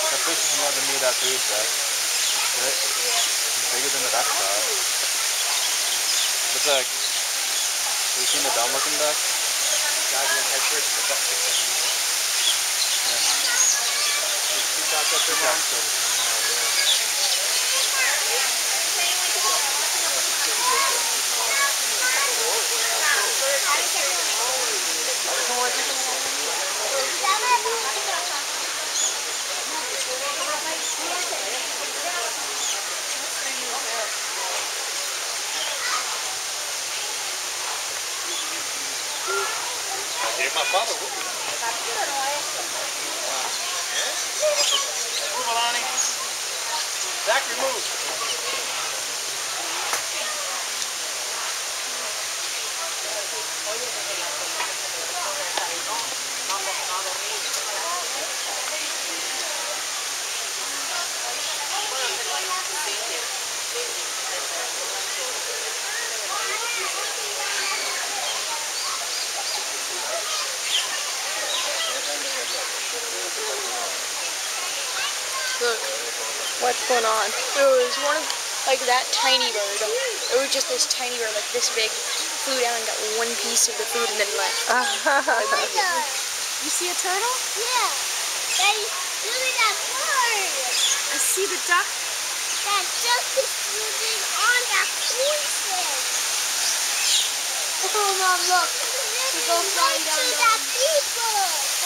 That fish isn't letting me that food, Zach. Right? It's bigger than the duck saw. But Zach, have you seen the dumb looking duck? Diving in head first and the duck picks up. Yeah. Peacock up there, Mom? My father would be. Move, Alani. Zach, remove. Look, what's going on? It was one of, like that tiny bird. It was just this tiny bird, like this big, flew down and got one piece of the food and then left. You see a turtle? Yeah. Daddy, look at that bird. I see the duck. That duck is swimming on that poison. Oh, Mom, look. She goes flying down. That people.